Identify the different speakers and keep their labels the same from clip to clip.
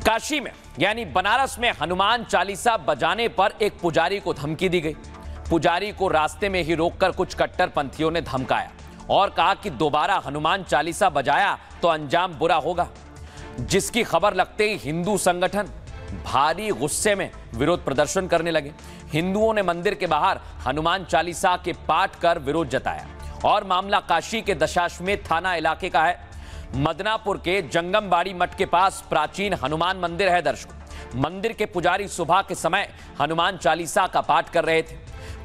Speaker 1: काशी में यानी बनारस में हनुमान चालीसा बजाने पर एक पुजारी को धमकी दी गई। पुजारी को रास्ते में ही रोककर कुछ कट्टरपंथियों ने धमकाया और कहा कि दोबारा हनुमान चालीसा बजाया तो अंजाम बुरा होगा, जिसकी खबर लगते ही हिंदू संगठन भारी गुस्से में विरोध प्रदर्शन करने लगे। हिंदुओं ने मंदिर के बाहर हनुमान चालीसा के पाठ कर विरोध जताया और मामला काशी के दशाश्वमेध थाना इलाके का है। मदनापुर के जंगमबाड़ी मठ के पास प्राचीन हनुमान मंदिर है। दर्शकों, मंदिर के पुजारी सुबह के समय हनुमान चालीसा का पाठ कर रहे थे।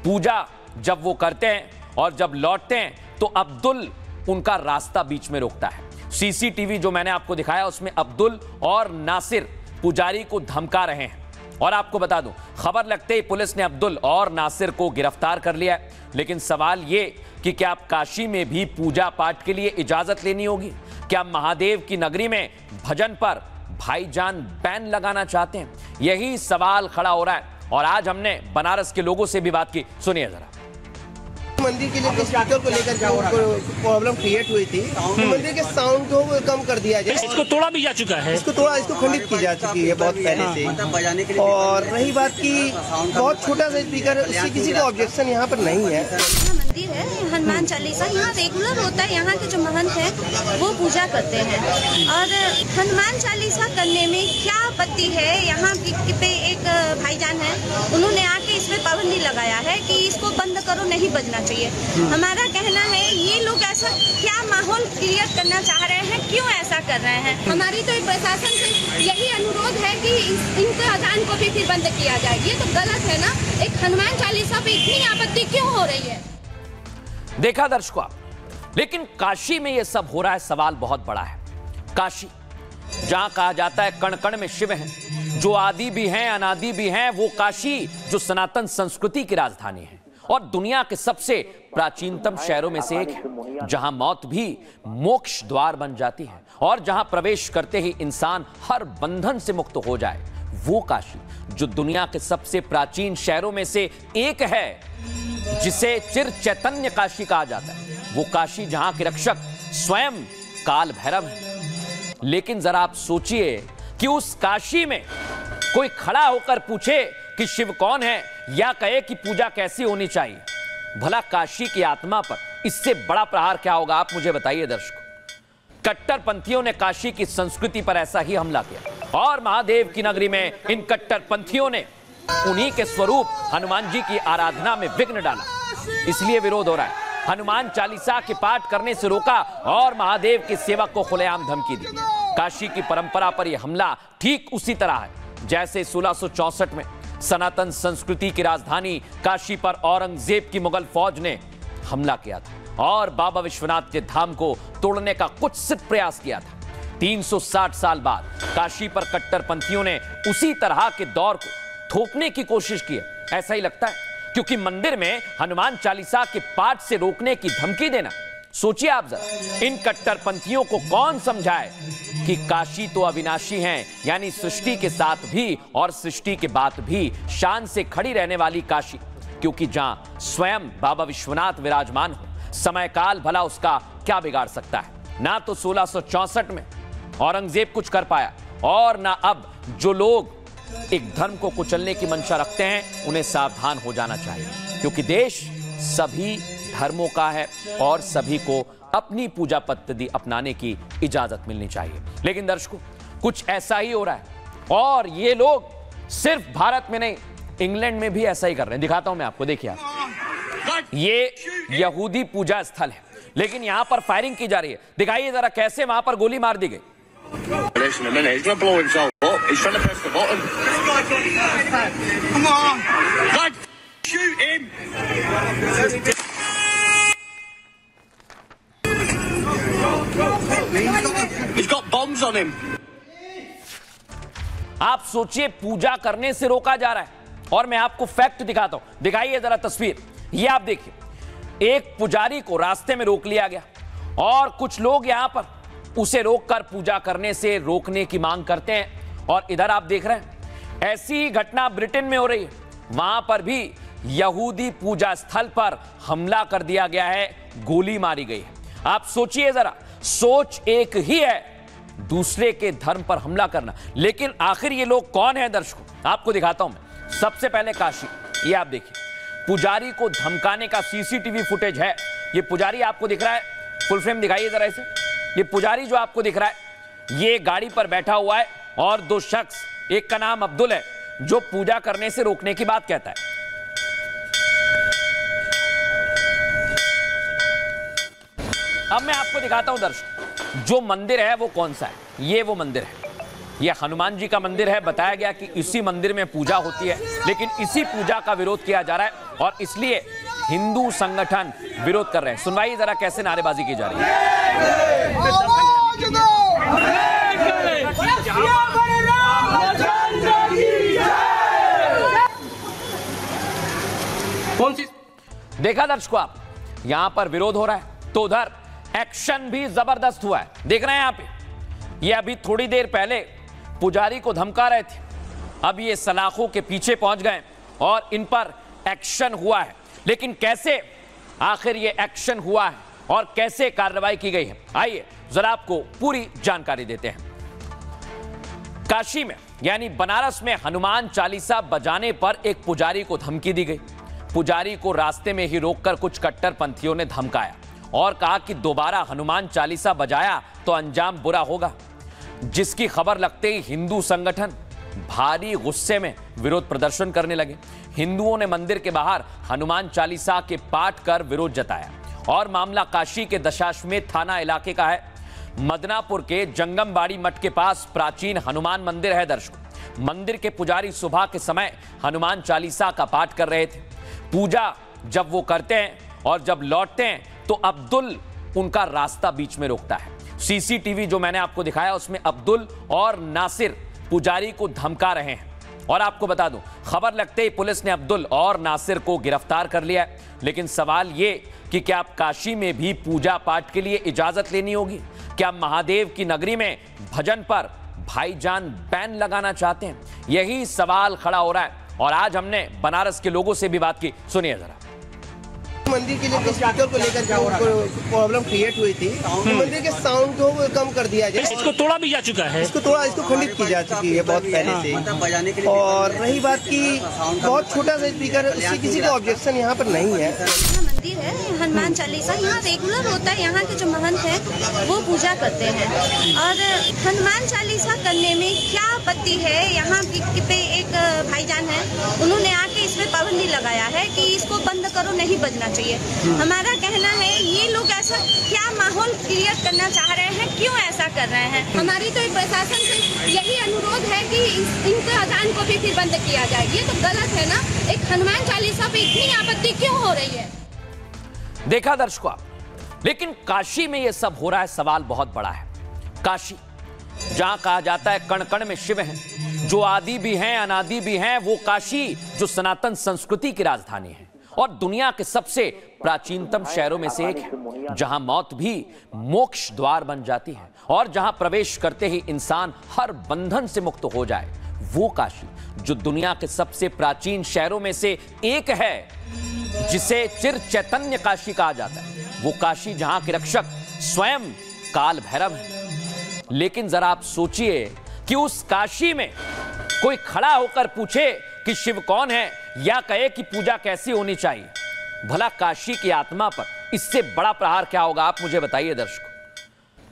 Speaker 1: पूजा जब वो करते हैं और जब लौटते हैं तो अब्दुल उनका रास्ता बीच में रोकता है। सीसीटीवी जो मैंने आपको दिखाया उसमें अब्दुल और नासिर पुजारी को धमका रहे हैं। और आपको बता दूं, खबर लगते ही पुलिस ने अब्दुल और नासिर को गिरफ्तार कर लिया। लेकिन सवाल ये कि क्या आप काशी में भी पूजा पाठ के लिए इजाजत लेनी होगी? क्या महादेव की नगरी में भजन पर भाईजान बैन लगाना चाहते हैं? यही सवाल खड़ा हो रहा है और आज हमने बनारस के लोगों से भी बात की। सुनिए जरा।
Speaker 2: मंदिर के लिए स्पीकर को लेकर जो प्रॉब्लम क्रिएट हुई थी, तो मंदिर के साउंड को कम कर दिया जाए।
Speaker 3: इसको तोड़ा भी जा चुका है,
Speaker 2: इसको खंडित की जा चुकी है बहुत पहले से। और रही बात की बहुत छोटा सा स्पीकर, उससे किसी का ऑब्जेक्शन यहाँ पर नहीं है।
Speaker 4: मंदिर है हनुमान चालीसा यहाँ रेगुलर होता है। यहाँ के जो महंत हैं वो पूजा करते हैं और हनुमान चालीसा करने में क्या आपत्ति है? यहाँ पे एक भाईजान है, उन्होंने आके इसमें पाबंदी लगाया है कि इसको बंद करो, नहीं बजना चाहिए। हमारा कहना है ये लोग ऐसा क्या माहौल क्रिएट करना चाह रहे हैं, क्यों ऐसा कर रहे हैं? हमारी तो प्रशासन से यही अनुरोध है कि इनके अजान को भी फिर बंद किया जाए। ये तो गलत है ना, एक हनुमान चालीसा पे इतनी आपत्ति क्यों हो रही है?
Speaker 1: देखा दर्शकों आप, लेकिन काशी में यह सब हो रहा है, सवाल बहुत बड़ा है। काशी जहां कहा जाता है कण कण में शिव हैं, जो आदि भी हैं अनादि भी हैं, वो काशी जो सनातन संस्कृति की राजधानी है और दुनिया के सबसे प्राचीनतम शहरों में से एक है, जहां मौत भी मोक्ष द्वार बन जाती है और जहां प्रवेश करते ही इंसान हर बंधन से मुक्त हो जाए, वो काशी जो दुनिया के सबसे प्राचीन शहरों में से एक है, जिसे चिर चैतन्य काशी कहा जाता है, वो काशी जहां के रक्षक स्वयं काल भैरव है। लेकिन जरा आप सोचिए कि उस काशी में कोई खड़ा होकर पूछे कि शिव कौन है या कहे कि पूजा कैसी होनी चाहिए, भला काशी की आत्मा पर इससे बड़ा प्रहार क्या होगा? आप मुझे बताइए दर्शकों। कट्टरपंथियों ने काशी की संस्कृति पर ऐसा ही हमला किया और महादेव की नगरी में इन कट्टरपंथियों ने उन्हीं के स्वरूप हनुमान जी की आराधना में विघ्न डाला। इसलिए विरोध हो रहा है। हनुमान चालीसा के पाठ करने से रोका और महादेव के सेवक को खुलेआम धमकी दी। काशी की परंपरा पर यह हमला ठीक उसी तरह है जैसे 1664 में सनातन संस्कृति की राजधानी काशी पर औरंगजेब की मुगल फौज ने हमला किया था और बाबा विश्वनाथ के धाम को तोड़ने का कुछ सिद्ध प्रयास किया था। 360 साल बाद काशी पर कट्टरपंथियों ने उसी तरह के दौर को थोपने की कोशिश की है। ऐसा ही लगता है, क्योंकि मंदिर में हनुमान चालीसा के पाठ से रोकने की धमकी देना, सोचिए आप जरा, इन कट्टरपंथियों को कौन समझाए कि काशी तो अविनाशी हैं, यानी सृष्टि के साथ भी और सृष्टि के बाद भी शान से खड़ी रहने वाली काशी, क्योंकि जहां स्वयं बाबा विश्वनाथ विराजमान हो, समय काल भला उसका क्या बिगाड़ सकता है? ना तो 1664 में औरंगजेब कुछ कर पाया और ना अब जो लोग एक धर्म को कुचलने की मंशा रखते हैं, उन्हें सावधान हो जाना चाहिए, क्योंकि देश सभी धर्मों का है और सभी को अपनी पूजा पद्धति अपनाने की इजाजत मिलनी चाहिए। लेकिन दर्शकों, कुछ ऐसा ही हो रहा है और ये लोग सिर्फ भारत में नहीं, इंग्लैंड में भी ऐसा ही कर रहे हैं। दिखाता हूं मैं आपको, देखिए आप, ये यहूदी पूजा स्थल है लेकिन यहां पर फायरिंग की जा रही है। दिखाइए जरा कैसे वहां पर गोली मार दी गई।
Speaker 5: Listen a minute, he's going to blow himself up. He's trying to press the button. Come on! Lad, shoot him! He's got bombs on him.
Speaker 1: आप सोचिए, पूजा करने से रोका जा रहा है और मैं आपको फैक्ट दिखाता हूं। दिखाइए जरा तस्वीर, ये आप देखिए, एक पुजारी को रास्ते में रोक लिया गया और कुछ लोग यहां पर उसे रोककर पूजा करने से रोकने की मांग करते हैं। और इधर आप देख रहे हैं ऐसी ही घटना ब्रिटेन में हो रही है। वहां पर भी यहूदी पूजा स्थल पर हमला कर दिया गया है, गोली मारी गई है। आप सोचिए जरा, सोच एक ही है दूसरे के धर्म पर हमला करना। लेकिन आखिर ये लोग कौन है दर्शकों, आपको दिखाता हूं मैं। सबसे पहले काशी, ये आप देखिए, पुजारी को धमकाने का सीसीटीवी फुटेज है। ये पुजारी आपको दिख रहा है, फुल फ्रेम दिखाइए जरा इसे। ये पुजारी जो आपको दिख रहा है, ये गाड़ी पर बैठा हुआ है और दो शख्स, एक का नाम अब्दुल है जो पूजा करने से रोकने की बात कहता है। अब मैं आपको दिखाता हूं दर्शक, जो मंदिर है वो कौन सा है। ये वो मंदिर है, ये हनुमान जी का मंदिर है। बताया गया कि इसी मंदिर में पूजा होती है, लेकिन इसी पूजा का विरोध किया जा रहा है और इसलिए हिंदू संगठन विरोध कर रहे हैं। सुनवाइए जरा कैसे नारेबाजी की जा रही है।
Speaker 2: कौन सी
Speaker 1: देखा दर्शकों आप, यहां पर विरोध हो रहा है तो उधर एक्शन भी जबरदस्त हुआ है। देख रहे हैं यहां पे, ये अभी थोड़ी देर पहले पुजारी को धमका रहे थे, अब ये सलाखों के पीछे पहुंच गए और इन पर एक्शन हुआ है। लेकिन कैसे आखिर ये एक्शन हुआ है और कैसे कार्रवाई की गई है, आइए जरा आपको पूरी जानकारी देते हैं। काशी में यानी बनारस में हनुमान चालीसा बजाने पर एक पुजारी को धमकी दी गई। पुजारी को रास्ते में ही रोककर कुछ कट्टरपंथियों ने धमकाया और कहा कि दोबारा हनुमान चालीसा बजाया तो अंजाम बुरा होगा, जिसकी खबर लगते ही हिंदू संगठन भारी गुस्से में विरोध प्रदर्शन करने लगे। हिंदुओं ने मंदिर के बाहर हनुमान चालीसा के पाठ कर विरोध जताया और मामला काशी के दशाश्वमेध थाना इलाके का है। मदनापुर के जंगमबाड़ी मठ के पास प्राचीन हनुमान मंदिर है दर्शकों। मंदिर के पुजारी सुबह के समय हनुमान चालीसा का पाठ कर रहे थे। पूजा जब वो करते हैं और जब लौटते हैं तो अब्दुल उनका रास्ता बीच में रोकता है। सीसीटीवी जो मैंने आपको दिखाया उसमें अब्दुल और नासिर पुजारी को धमका रहे हैं। और आपको बता दूं, खबर लगते ही पुलिस ने अब्दुल और नासिर को गिरफ्तार कर लिया है। लेकिन सवाल ये कि क्या आप काशी में भी पूजा पाठ के लिए इजाजत लेनी होगी? क्या महादेव की नगरी में भजन पर भाईजान बैन लगाना चाहते हैं? यही सवाल खड़ा हो रहा है और आज हमने बनारस के लोगों से भी बात की, सुनिए जरा।
Speaker 2: मंदिर के लिए स्पीकर को लेकर के उनको प्रॉब्लम क्रिएट हुई थी, तो मंदिर के साउंड को कम कर दिया जाए।
Speaker 3: इसको तोड़ा भी जा चुका है,
Speaker 2: इसको खंडित की जा चुकी है बहुत पहले से। और रही बात की बहुत छोटा सा स्पीकर, उससे किसी का ऑब्जेक्शन यहाँ पर नहीं है।
Speaker 4: मंदिर है हनुमान चालीसा यहाँ रेगुलर होता है। यहाँ के जो महंत हैं वो पूजा करते हैं और हनुमान चालीसा करने में क्या आपत्ति है? यहाँ पे एक भाईजान है, उन्होंने आके इसमें पाबंदी लगाया है कि इसको बंद करो, नहीं बजना चाहिए। हमारा कहना है ये लोग ऐसा क्या माहौल क्रिएट करना चाह रहे हैं, क्यों ऐसा कर रहे हैं? हमारी तो प्रशासन से यही अनुरोध है कि इनके अजान को भी फिर बंद किया जाए। ये तो गलत है ना, एक हनुमान चालीसा पे इतनी आपत्ति क्यों हो रही है?
Speaker 1: देखा दर्शकों आप, लेकिन काशी में यह सब हो रहा है, सवाल बहुत बड़ा है। काशी जहां कहा जाता है कण कण में शिव हैं, जो आदि भी हैं अनादि भी हैं, वो काशी जो सनातन संस्कृति की राजधानी है और दुनिया के सबसे प्राचीनतम शहरों में से एक है, जहां मौत भी मोक्ष द्वार बन जाती है और जहां प्रवेश करते ही इंसान हर बंधन से मुक्त हो जाए, वो काशी जो दुनिया के सबसे प्राचीन शहरों में से एक है, जिसे चिर चैतन्य काशी कहा जाता है, वो काशी जहां के रक्षक स्वयं काल भैरव है। लेकिन जरा आप सोचिए कि उस काशी में कोई खड़ा होकर पूछे कि शिव कौन है या कहे कि पूजा कैसी होनी चाहिए, भला काशी की आत्मा पर इससे बड़ा प्रहार क्या होगा? आप मुझे बताइए दर्शकों।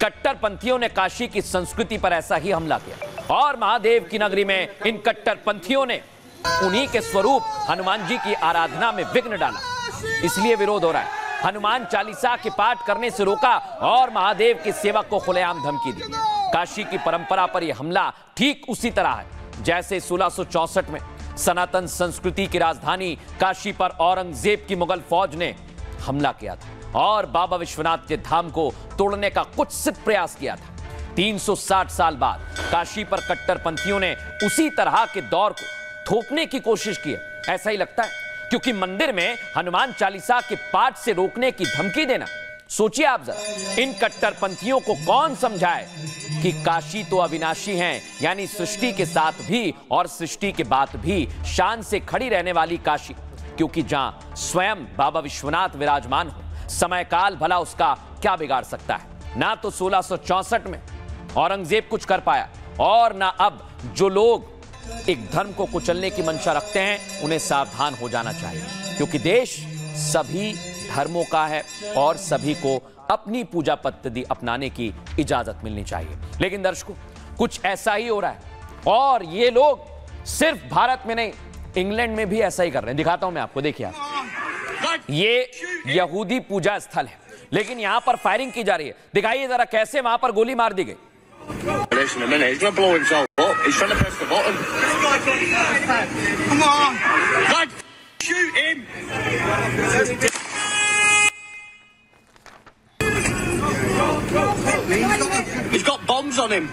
Speaker 1: कट्टरपंथियों ने काशी की संस्कृति पर ऐसा ही हमला किया और महादेव की नगरी में इन कट्टरपंथियों ने उन्हीं के स्वरूप हनुमान जी की आराधना में विघ्न डाला। इसलिए विरोध हो रहा है। हनुमान चालीसा के पाठ करने से रोका और महादेव के सेवक को खुलेआम धमकी दी। काशी की परंपरा पर यह हमला ठीक उसी तरह है जैसे 1664 में सनातन संस्कृति की राजधानी काशी पर औरंगजेब की मुगल फौज ने हमला किया था और बाबा विश्वनाथ के धाम को तोड़ने का कुत्सित प्रयास किया था। 360 साल बाद काशी पर कट्टरपंथियों ने उसी तरह के दौर को थोपने की कोशिश की है, ऐसा ही लगता है, क्योंकि मंदिर में हनुमान चालीसा के पाठ से रोकने की धमकी देना, सोचिए आप जरा, इन कट्टरपंथियों को कौन समझाए कि काशी तो अविनाशी हैं, यानी सृष्टि के साथ भी और सृष्टि के बाद भी शान से खड़ी रहने वाली काशी, क्योंकि जहां स्वयं बाबा विश्वनाथ विराजमान हो, समय काल भला उसका क्या बिगाड़ सकता है? ना तो 1664 में औरंगजेब कुछ कर पाया, और ना अब जो लोग एक धर्म को कुचलने की मंशा रखते हैं उन्हें सावधान हो जाना चाहिए, क्योंकि देश सभी धर्मों का है और सभी को अपनी पूजा पद्धति अपनाने की इजाजत मिलनी चाहिए। लेकिन दर्शकों, कुछ ऐसा ही हो रहा है, और ये लोग सिर्फ भारत में नहीं, इंग्लैंड में भी ऐसा ही कर रहे हैं। दिखाता हूं मैं आपको, देखिए आप, ये यहूदी पूजा स्थल है, लेकिन यहां पर फायरिंग की जा रही है। दिखाइए जरा कैसे वहां पर गोली मार दी गई।
Speaker 5: Listen a minute, he's going to blow himself up. He's trying to press the button. Come on! Lad, shoot him! He's got bombs on him.